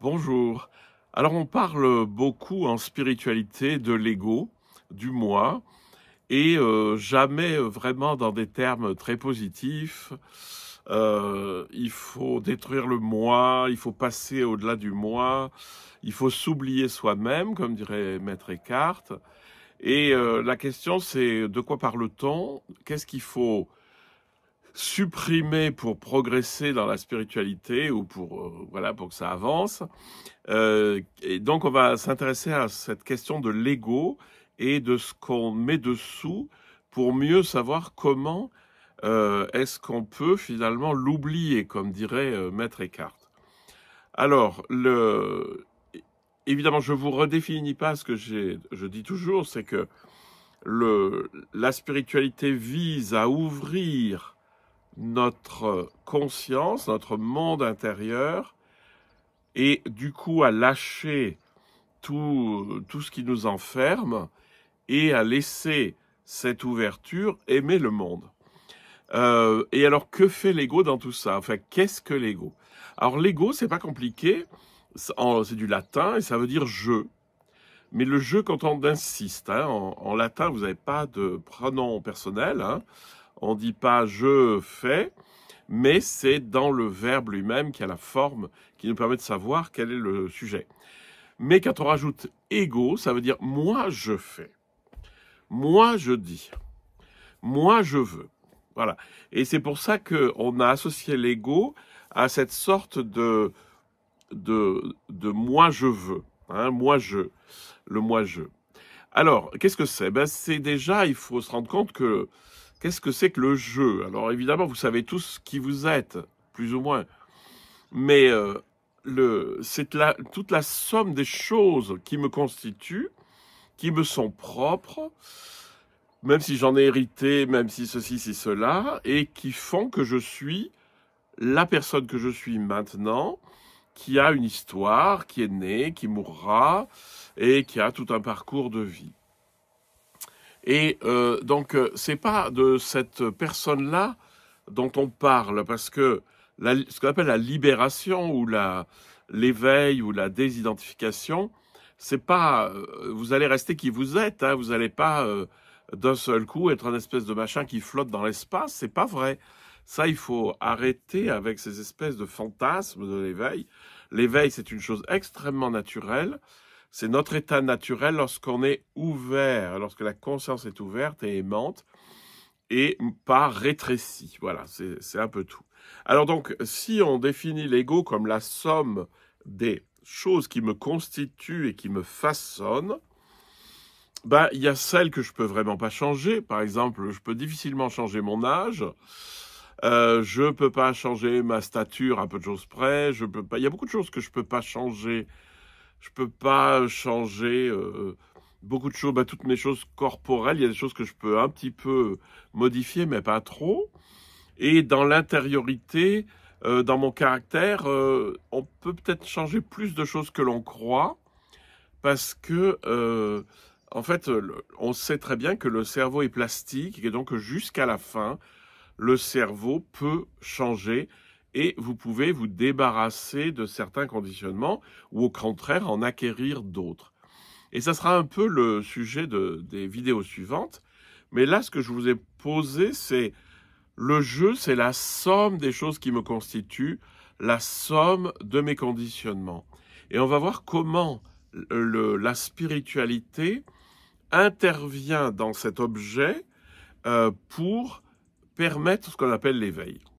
Bonjour. Alors on parle beaucoup en spiritualité de l'ego, du moi, et jamais vraiment dans des termes très positifs. Il faut détruire le moi, il faut passer au-delà du moi, il faut s'oublier soi-même, comme dirait Maître Eckhart. Et la question c'est de quoi parle-t-on? Qu'est-ce qu'il faut supprimer pour progresser dans la spiritualité ou pour voilà pour que ça avance? Et donc, on va s'intéresser à cette question de l'ego et de ce qu'on met dessous pour mieux savoir comment est-ce qu'on peut finalement l'oublier, comme dirait Maître Eckhart. Alors, évidemment, je vous redéfinis pas ce que je dis toujours, c'est que la spiritualité vise à ouvrir notre conscience, notre monde intérieur, et du coup à lâcher tout ce qui nous enferme et à laisser cette ouverture aimer le monde. Et alors, que fait l'ego dans tout ça? Enfin, qu'est-ce que l'ego? Alors, l'ego, c'est pas compliqué, c'est du latin et ça veut dire je. Mais le je, quand on insiste, hein, en latin, vous n'avez pas de pronom personnel, hein, on dit pas je fais, mais c'est dans le verbe lui-même qui a la forme qui nous permet de savoir quel est le sujet. Mais quand on rajoute ego, ça veut dire moi je fais, moi je dis, moi je veux. Voilà. Et c'est pour ça qu'on a associé l'ego à cette sorte de moi je veux, hein, le moi je. Alors, qu'est-ce que c'est? Ben, c'est déjà, il faut se rendre compte que qu'est-ce que c'est que le jeu? Alors évidemment, vous savez tous qui vous êtes, plus ou moins. Mais c'est toute la somme des choses qui me constituent, qui me sont propres, même si j'en ai hérité, même si ceci, si cela, et qui font que je suis la personne que je suis maintenant, qui a une histoire, qui est née, qui mourra, et qui a tout un parcours de vie. Et donc, c'est pas de cette personne-là dont on parle, parce que ce qu'on appelle la libération ou l'éveil ou la désidentification, c'est pas, vous allez rester qui vous êtes, hein, vous n'allez pas d'un seul coup être un espèce de machin qui flotte dans l'espace, c'est pas vrai. Ça, il faut arrêter avec ces espèces de fantasmes de l'éveil. L'éveil, c'est une chose extrêmement naturelle. C'est notre état naturel lorsqu'on est ouvert, lorsque la conscience est ouverte et aimante et pas rétrécie. Voilà, c'est un peu tout. Alors donc, si on définit l'ego comme la somme des choses qui me constituent et qui me façonnent, ben, il y a celles que je peux vraiment pas changer. Par exemple, je peux difficilement changer mon âge. Je peux pas changer ma stature à peu de choses près. Je peux pas. Il y a beaucoup de choses que je peux pas changer. Je peux pas changer beaucoup de choses, bah, toutes mes choses corporelles. Il y a des choses que je peux un petit peu modifier, mais pas trop. Et dans l'intériorité, dans mon caractère, on peut peut-être changer plus de choses que l'on croit, parce que en fait, on sait très bien que le cerveau est plastique et donc jusqu'à la fin, le cerveau peut changer et vous pouvez vous débarrasser de certains conditionnements ou au contraire en acquérir d'autres. Et ça sera un peu le sujet des vidéos suivantes. Mais là, ce que je vous ai posé, c'est le jeu, c'est la somme des choses qui me constituent, la somme de mes conditionnements. Et on va voir comment la spiritualité intervient dans cet objet pour permettre ce qu'on appelle l'éveil.